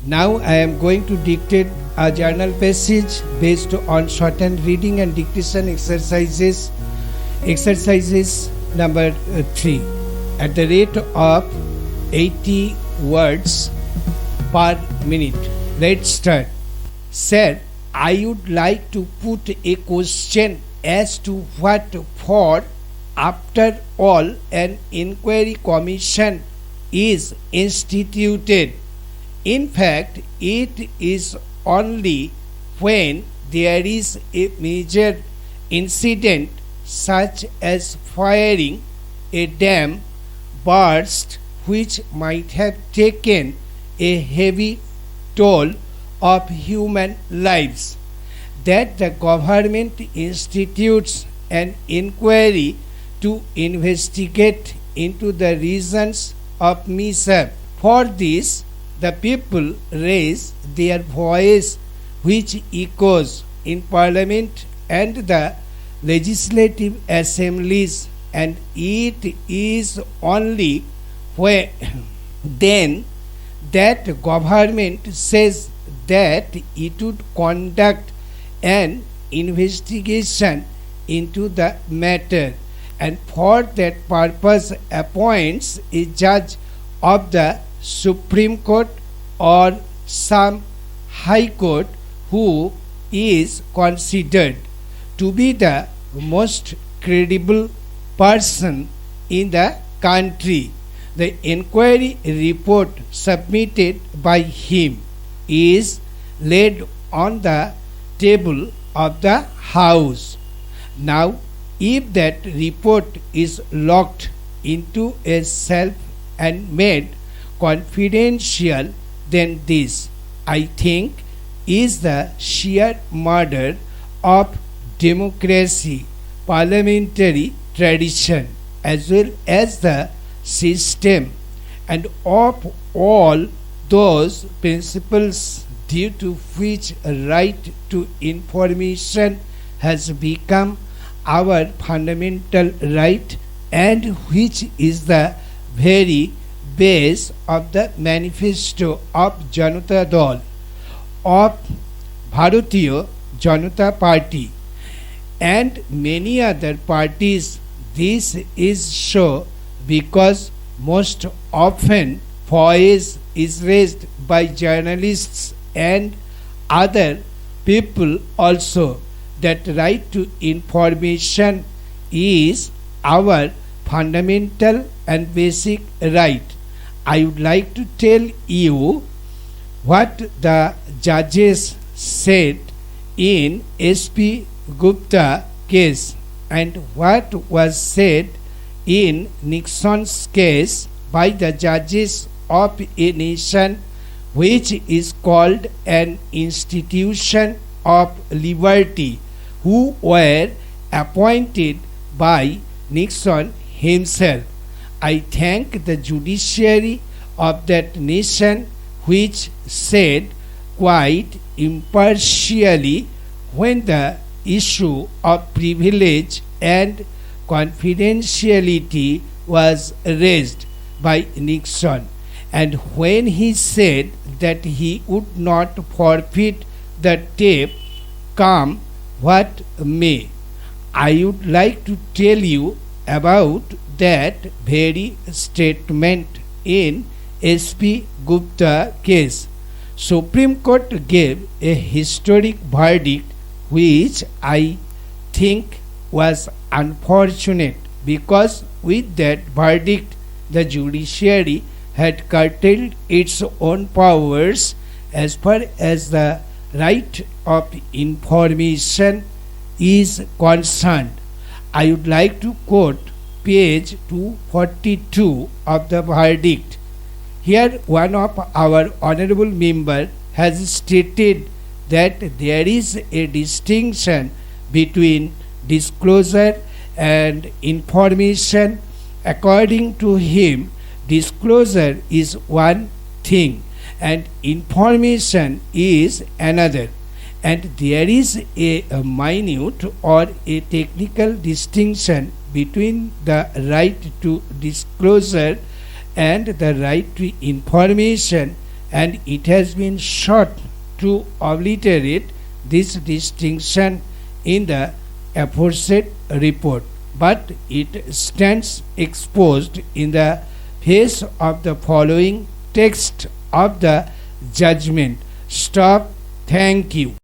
Now I am going to dictate a journal passage based on shortened reading and dictation exercises. Exercises number 3. At the rate of 80 words per minute. Let's start. Sir, I would like to put a question as to what for, after all, an inquiry commission is instituted. In fact, it is only when there is a major incident such as firing a dam burst which might have taken a heavy toll of human lives that the government institutes an inquiry to investigate into the reasons of mishap. For this, the people raise their voice, which echoes in Parliament and the legislative assemblies, and it is only when then that government says that it would conduct an investigation into the matter, and for that purpose appoints a judge of the Supreme Court or some High Court who is considered to be the most credible person in the country. The inquiry report submitted by him is laid on the table of the House. Now, if that report is locked into a shelf and made confidential, then this, I think, is the sheer murder of democracy, parliamentary tradition, as well as the system, and of all those principles due to which a right to information has become our fundamental right, and which is the very base of the manifesto of Janata Dal of Bharatiya Janata Party and many other parties. This is so because most often voice is raised by journalists and other people also that right to information is our fundamental and basic right. I would like to tell you what the judges said in SP Gupta case and what was said in Nixon's case by the judges of a nation which is called an institution of liberty, who were appointed by Nixon himself. I thank the judiciary of that nation which said quite impartially when the issue of privilege and confidentiality was raised by Nixon, and when he said that he would not forfeit the tape come what may. I would like to tell you about that very statement in SP Gupta case. Supreme Court gave a historic verdict which I think was unfortunate, because with that verdict the judiciary had curtailed its own powers as far as the right of information is concerned. I would like to quote page 242 of the verdict. Here one of our honorable member has stated that there is a distinction between disclosure and information. According to him, disclosure is one thing and information is another, and there is a minute or a technical distinction between the right to disclosure and the right to information, and it has been sought to obliterate this distinction in the aforesaid report, but it stands exposed in the face of the following text of the judgment. Stop. Thank you.